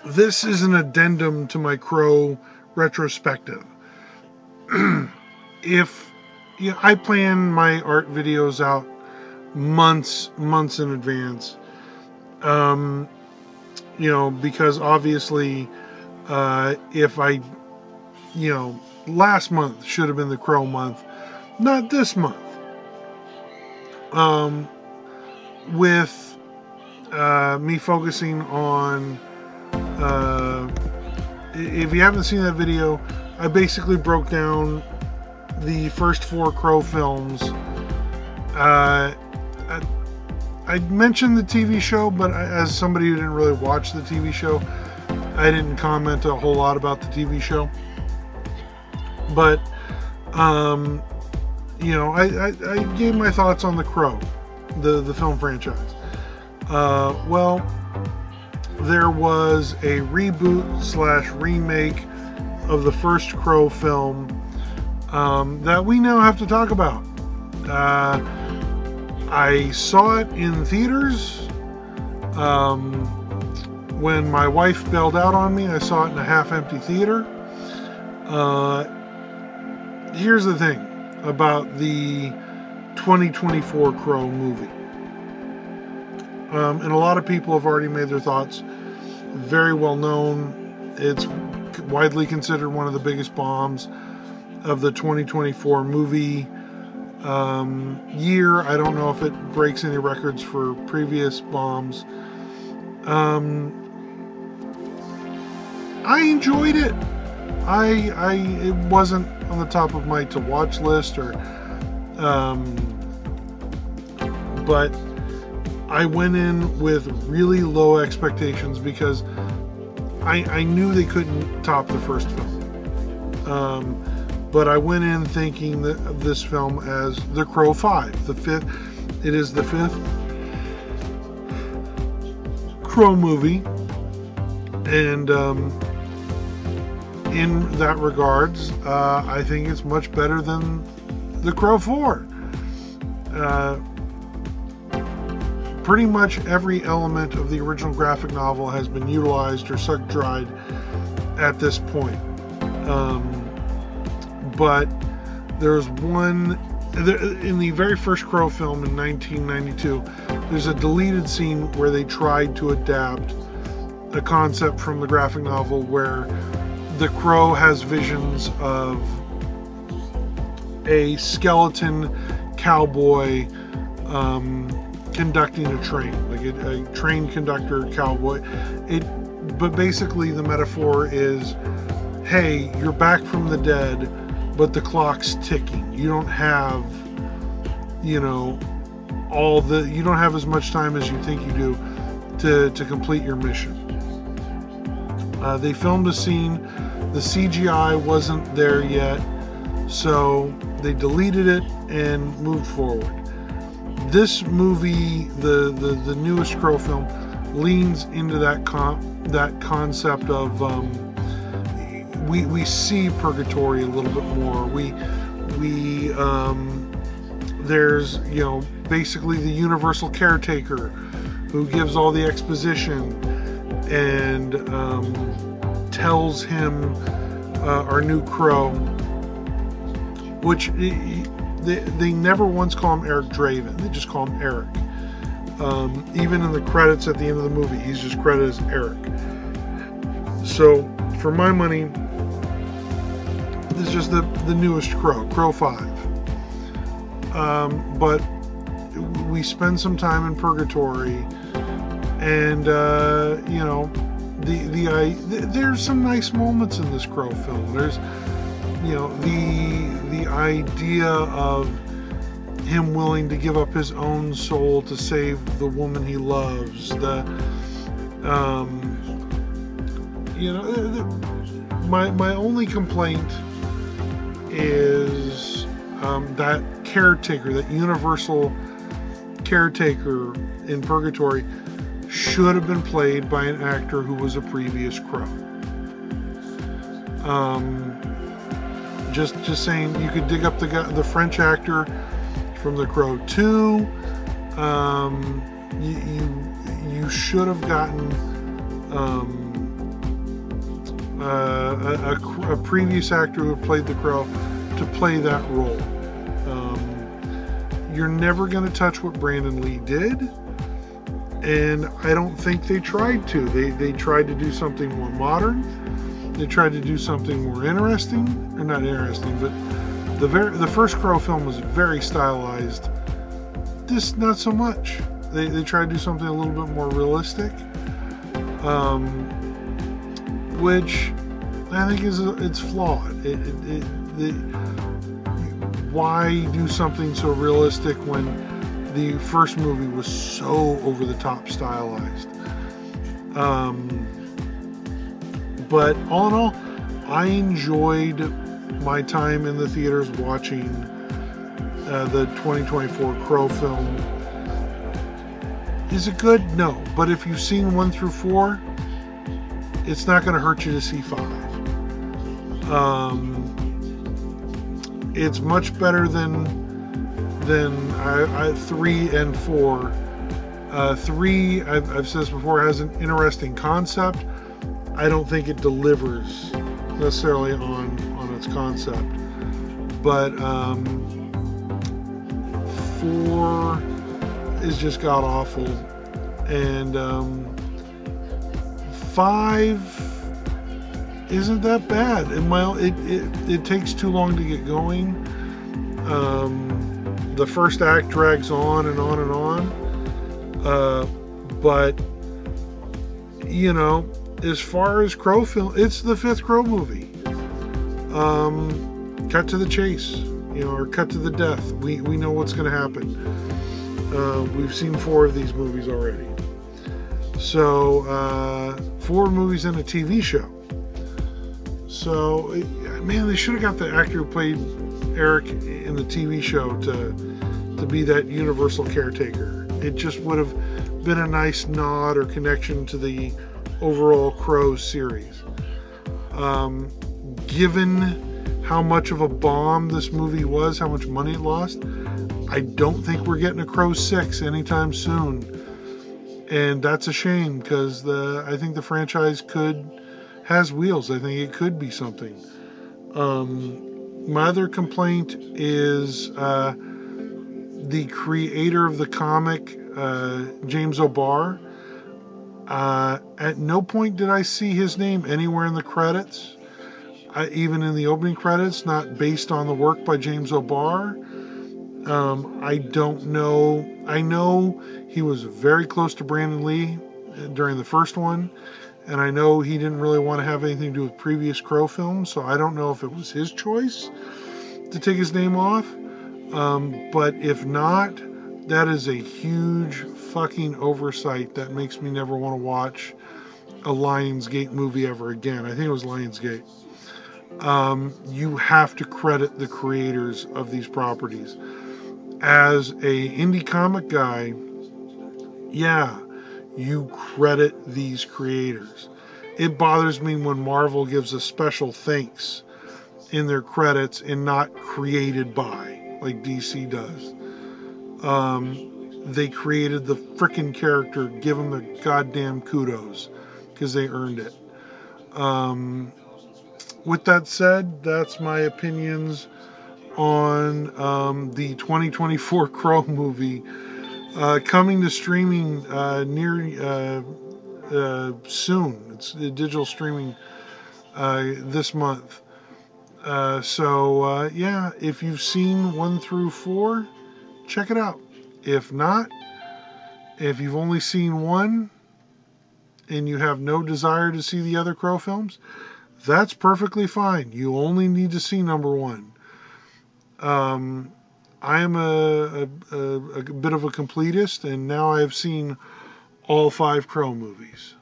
this is an addendum to my Crow retrospective. If I plan my art videos out months in advance, because obviously, if I, last month should have been the Crow month, not this month. With me focusing on, if you haven't seen that video, I basically broke down the first 4 Crow films. I mentioned the TV show, but as somebody who didn't really watch the TV show, I didn't comment a whole lot about the TV show. But, I gave my thoughts on The Crow, the film franchise. Well, there was a reboot/remake of the first Crow film that we now have to talk about. I saw it in theaters. When my wife bailed out on me, I saw it in a half-empty theater. Here's the thing about the 2024 Crow movie. And a lot of people have already made their thoughts. Very well known. It's widely considered one of the biggest bombs of the 2024 movie year. I don't know if it breaks any records for previous bombs. I enjoyed it. It wasn't on the top of my to watch list, but I went in with really low expectations because I knew they couldn't top the first film. But I went in thinking of this film as The Crow 5, the fifth. It is the 5th Crow movie, and in that regards, I think it's much better than The Crow 4. Pretty much every element of the original graphic novel has been utilized or sucked dried at this point. But there's one, in the very first Crow film in 1992, there's a deleted scene where they tried to adapt a concept from the graphic novel where the Crow has visions of a skeleton cowboy conducting a train, like a train conductor cowboy. But basically the metaphor is, hey, you're back from the dead, but the clock's ticking. You don't have, you don't have as much time as you think you do to complete your mission. They filmed a scene. The CGI wasn't there yet, so they deleted it and moved forward. This movie, the newest Crow film, leans into that concept of we see purgatory a little bit more. There's basically the universal caretaker who gives all the exposition and tells him our new Crow, which they never once call him Eric Draven. They just call him Eric. Even in the credits at the end of the movie, he's just credited as Eric. So, for my money, this is just the newest Crow, Crow 5. But we spend some time in purgatory, and there's some nice moments in this Crow film. There's the idea of him willing to give up his own soul to save the woman he loves. My only complaint is that caretaker, that universal caretaker in purgatory, should have been played by an actor who was a previous Crow. Just saying, you could dig up the French actor from The Crow 2. You should have gotten a previous actor who had played the Crow to play that role. You're never going to touch what Brandon Lee did, and I don't think they tried to. They tried to do something more modern. They tried to do something more interesting, or not interesting, but the first Crow film was very stylized. This not so much. They tried to do something a little bit more realistic, which I think it's flawed. Why do something so realistic when the first movie was so over the top stylized? But all in all, I enjoyed my time in the theaters watching the 2024 Crow film. Is it good? No. But if you've seen 1 through 4, it's not going to hurt you to see 5. It's much better than 3 and 4. 3, I've said this before, has an interesting concept. I don't think it delivers necessarily on its concept. But 4 is just god awful, and 5 isn't that bad. It takes too long to get going. The first act drags on and on and on. But you know, as far as Crow film, it's the 5th Crow movie. Cut to the chase, or cut to the death. We know what's going to happen. We've seen 4 of these movies already. So 4 movies and a TV show. So man, they should have got the actor who played Eric in the TV show to be that universal caretaker. It just would have been a nice nod or connection to the overall Crow series. Given how much of a bomb this movie was, how much money it lost, I don't think we're getting a Crow 6 anytime soon. And that's a shame, because I think the franchise has wheels. I think it could be something. My other complaint is the creator of the comic, James O'Barr. At no point did I see his name anywhere in the credits. Even in the opening credits, not based on the work by James O'Barr. I don't know. I know he was very close to Brandon Lee during the first one, and I know he didn't really want to have anything to do with previous Crow films, so I don't know if it was his choice to take his name off. But if not, that is a huge fucking oversight that makes me never want to watch a Lionsgate movie ever again. I think it was Lionsgate. You have to credit the creators of these properties. As a indie comic guy, yeah, you credit these creators. It bothers me when Marvel gives a special thanks in their credits and not created by, like DC does. They created the frickin' character, give them the goddamn kudos, because they earned it. With that said, that's my opinions on the 2024 Crow movie, coming to streaming soon. It's digital streaming this month. Yeah, if you've seen 1 through 4, check it out. If not, if you've only seen 1 and you have no desire to see the other Crow films, that's perfectly fine. You only need to see number 1. I am a bit of a completist, and now I have seen all 5 Crow movies.